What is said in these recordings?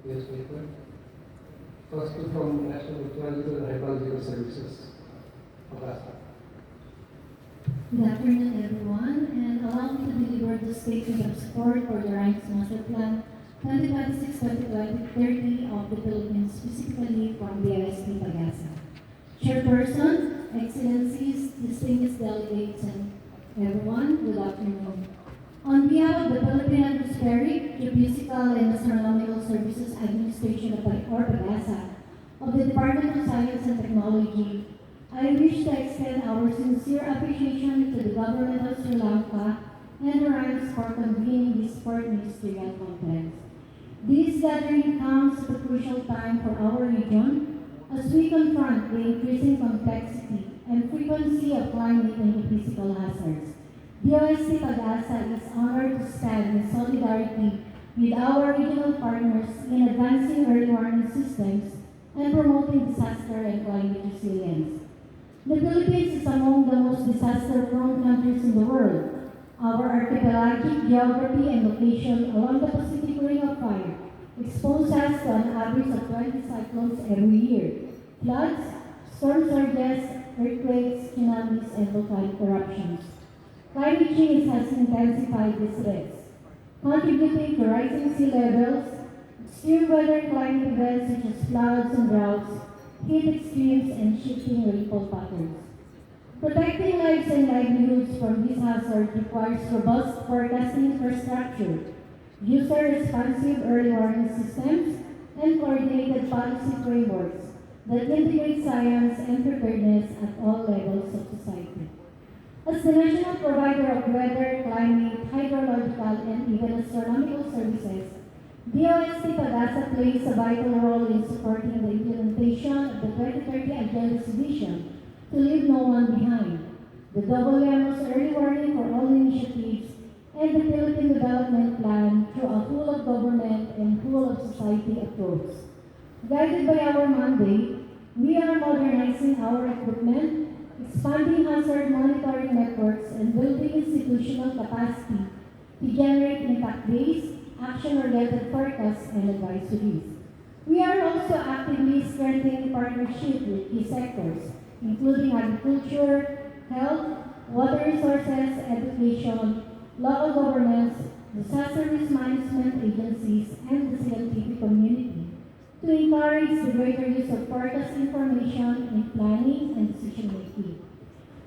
Yes, later. First from National Meteorological and Hydrological Services. Pag-asa. Good afternoon, everyone, and allow me to deliver the statement of support for the RIMES Master Plan 2026-2030 of the Philippines, specifically from BISP Pag-asa. Chairperson, Excellencies, distinguished delegates, and everyone, good afternoon. On behalf of the Philippine Atmospheric, Geophysical, and Astronomical Services Administration of Pag-asa of the Department of Science and Technology, I wish to extend our sincere appreciation to the government of Sri Lanka and the RIMES for convening this fourth ministerial conference. This gathering comes at a crucial time for our region as we confront the increasing complexity and frequency of climate and physical hazards. DOST Pag-asa is honored to stand in solidarity with our regional partners in advancing early warning systems and promoting disaster and climate resilience. The Philippines is among the most disaster-prone countries in the world. Our archipelagic geography and location along the Pacific Ring of Fire expose us to an average of 20 cyclones every year, floods, storm surges, earthquakes, tsunamis, and volcanic eruptions. Climate change has intensified these threats, contributing to rising sea levels, extreme weather and climate events such as floods and droughts, heat extremes, and shifting rainfall patterns. Protecting lives and livelihoods from these hazards requires robust forecasting infrastructure, user-responsive early warning systems, and coordinated policy frameworks that integrate science and preparedness at all levels of society. As the national provider of weather, climate, hydrological, and even astronomical services, DOST Pag-asa plays a vital role in supporting the implementation of the 2030 Agenda's vision to leave no one behind, the WMO's Early Warning for All initiatives, and the Philippine Development Plan through a whole-of-government and whole-of-society approach. Guided by our mandate, we are modernizing our equipment, expanding hazard monitoring networks, and building institutional capacity to generate impact-based, action-oriented forecasts and advisories. We are also actively strengthening partnership with key sectors, including agriculture, health, water resources, education, local governments, disaster risk management agencies, and the scientific community, to encourage the greater use of forecast information in planning and decision-making.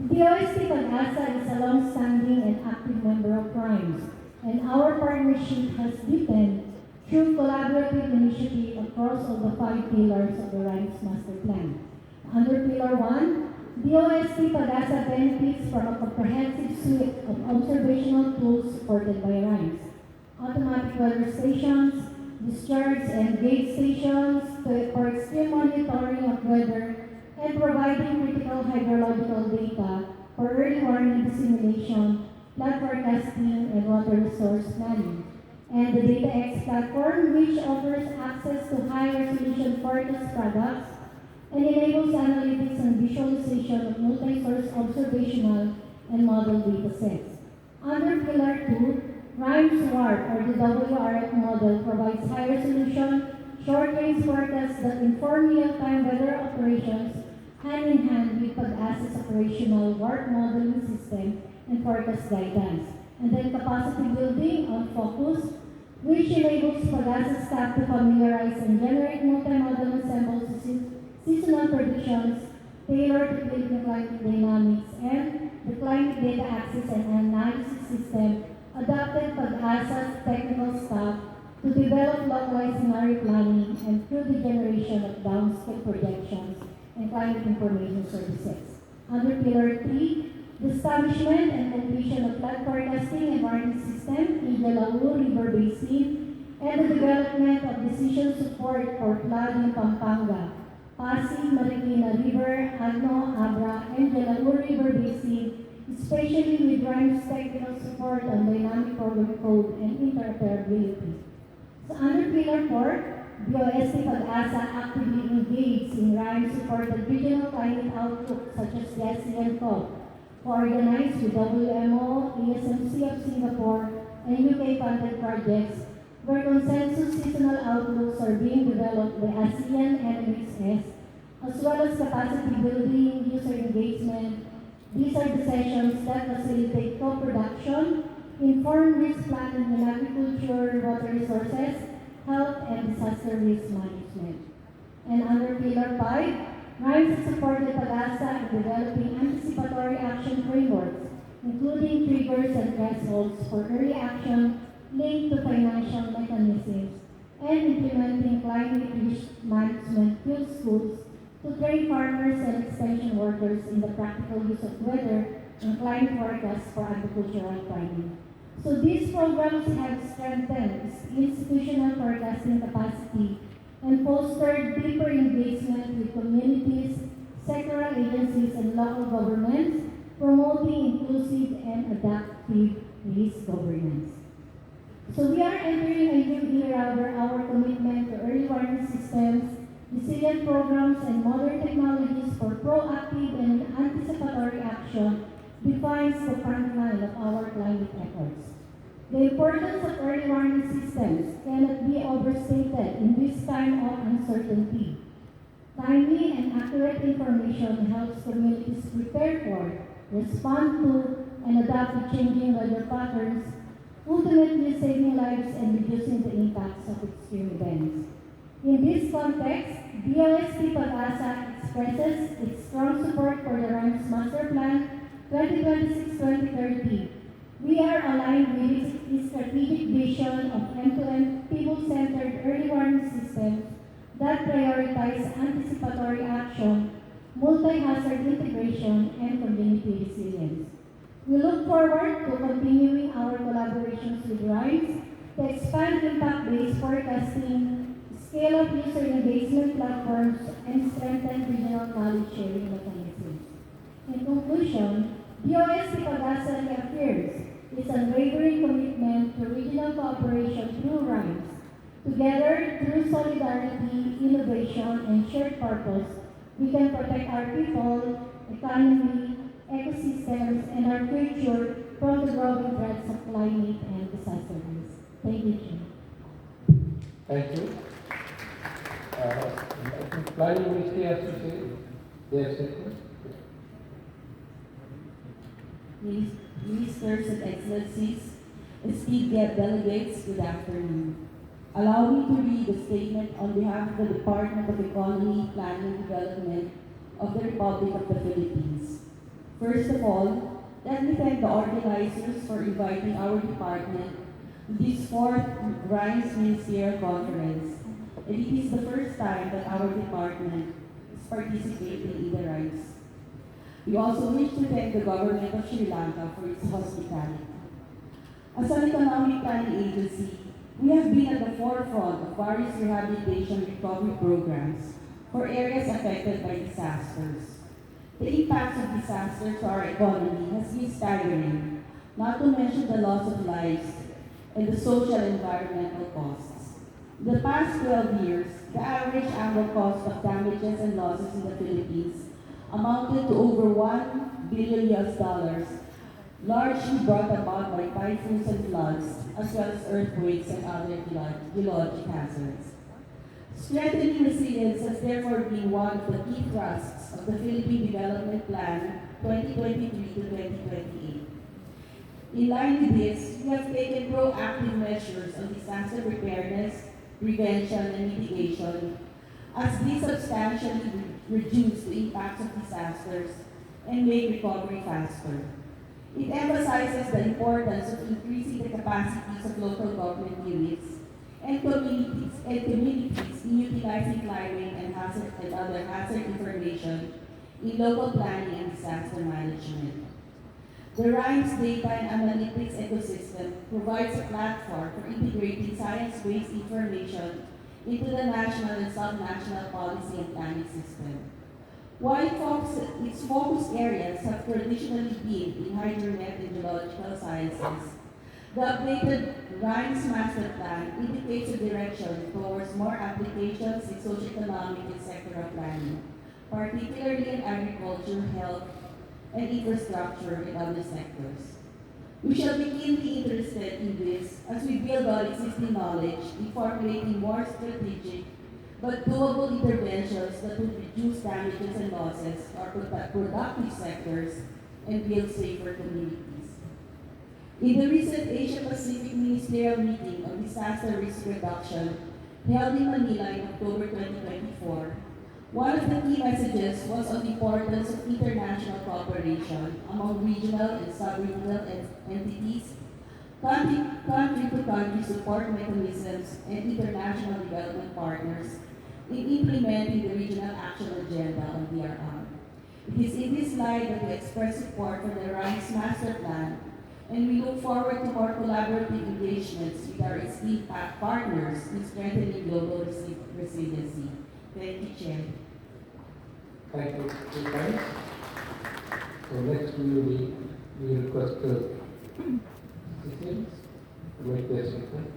The DOST Pag-asa is a long-standing and active member of RIMES, and our partnership has deepened through collaborative initiative across all the 5 pillars of the RIMES Master Plan. Under Pillar 1, DOST Pag-asa benefits from a comprehensive suite of observational tools supported by RIMES, automatic weather stations, discharge and gauge stations for extreme monitoring of weather, and providing critical hydrological data for early warning dissemination, flood forecasting, and water resource planning. And the DataX platform, which offers access to high-resolution forecast products and enables analytics and visualization of multi-source observational and model datasets. Under Pillar 2, RIMES WARP, or the WRF model, provides high-resolution, short-range forecasts that inform real-time weather operations hand-in-hand with Pag-asa's operational WARP modeling system and forecast guidance. And then capacity building on Focus, which enables Pag-asa staff to familiarize and generate multi-model ensembles seasonal predictions tailored to Philippine climate dynamics, and the climate data access and analysis system adopted Pag-asa's technical staff to develop localized scenario planning and through the generation of downscale projections and climate information services. Under Pillar 3, the establishment and completion of flood forecasting and warning system in the Laur River Basin, and the development of decision support for flood in Pampanga, Pasig, Marikina River, Agno, Abra, and the Laur River Basin, especially with RIMES technical support on dynamic program code and interoperability. So under Pillar 4, DOST Pag-asa actively engaged in RIMES-supported regional climate outlook such as the ASEAN COP, organized with WMO, ESMC of Singapore, and UK-funded projects where consensus seasonal outlooks are being developed by ASEAN and MXS, as well as capacity building, user engagement. These are the sessions that facilitate co-production, inform risk planning in agriculture, water resources, health, and disaster risk management. And under Pillar 5, RIMES has supported PAGASA in developing anticipatory action frameworks, including triggers and thresholds for early action linked to financial mechanisms, and implementing climate risk management field schools to train farmers and extension workers in the practical use of weather and climate forecasts for agricultural planning. So these programs have strengthened institutional forecasting capacity and fostered deeper engagement with communities, sectoral agencies, and local governments, promoting inclusive and adaptive risk governance. So we are entering a new era where our commitment to early warning systems, resilient programs, and modern technologies for proactive and anticipatory action defines the front line of our climate efforts. The importance of early warning systems cannot be overstated in this time of uncertainty. Timely and accurate information helps communities prepare for, respond to, and adapt to changing weather patterns, ultimately saving lives and reducing the impacts of extreme events. In this context, DOST PAGASA expresses its strong support for the RIMES Master Plan 2026-2030. We are aligned with its strategic vision of end-to-end people-centered early warning systems that prioritize anticipatory action, multi-hazard integration, and community resilience. We look forward to continuing our collaborations with RIMES to expand impact-based forecasting, scale up user engagement platforms, and strengthen regional knowledge sharing mechanisms. In conclusion, DOST PAGASA reaffirms its unwavering commitment to regional cooperation through RIMES. Together, through solidarity, innovation, and shared purpose, we can protect our people, economy, ecosystems, and our future from the growing threats of climate and disaster risk. Thank you, Chair. Thank you. I think Planning Ministry has to say their statement. Ministers and Excellencies, esteemed delegates, good afternoon. Allow me to read the statement on behalf of the Department of Economy, Planning and Development of the Republic of the Philippines. First of all, let me thank the organizers for inviting our department to this fourth RIMES Ministerial Conference. And it is the first time that our department is participating in the RIMES. We also wish to thank the government of Sri Lanka for its hospitality. As an economic planning agency, we have been at the forefront of various rehabilitation recovery programs for areas affected by disasters. The impacts of disasters to our economy has been staggering, not to mention the loss of lives and the social and environmental costs. In the past 12 years, the average annual cost of damages and losses in the Philippines amounted to over $1 billion, largely brought about by typhoons and floods, as well as earthquakes and other geologic hazards. Strengthening resilience has therefore been one of the key thrusts of the Philippine Development Plan 2023 to 2028. In line with this, we have taken proactive measures on disaster preparedness, prevention, and mitigation, as these substantially reduce the impacts of disasters and make recovery faster. It emphasizes the importance of increasing the capacities of local government units and communities in utilizing climate and other hazard information in local planning and disaster management. The RIMES data and analytics ecosystem provides a platform for integrating science-based information into the national and sub-national policy and planning system. While its focus areas have traditionally been in hydromet and geological sciences, the updated RIMES Master Plan indicates a direction towards more applications in socioeconomic and sectoral planning, particularly in agriculture, health, and infrastructure and other sectors. We shall be keenly interested in this as we build on existing knowledge in formulating more strategic but doable interventions that would reduce damages and losses to our productive sectors and build safer communities. In the recent Asia-Pacific Ministerial Meeting on Disaster Risk Reduction held in Manila in October 2024, one of the key messages was on the importance of international cooperation among regional and sub-regional entities, country-to-country support mechanisms, and international development partners in implementing the Regional Action Agenda on DRR. It is in this light that we express support for the RISE Master Plan, and we look forward to more collaborative engagements with our esteemed partners in strengthening global resiliency. Thank you, Chair. Thank you, Ms. Rice. So next we request citizens to make their statement.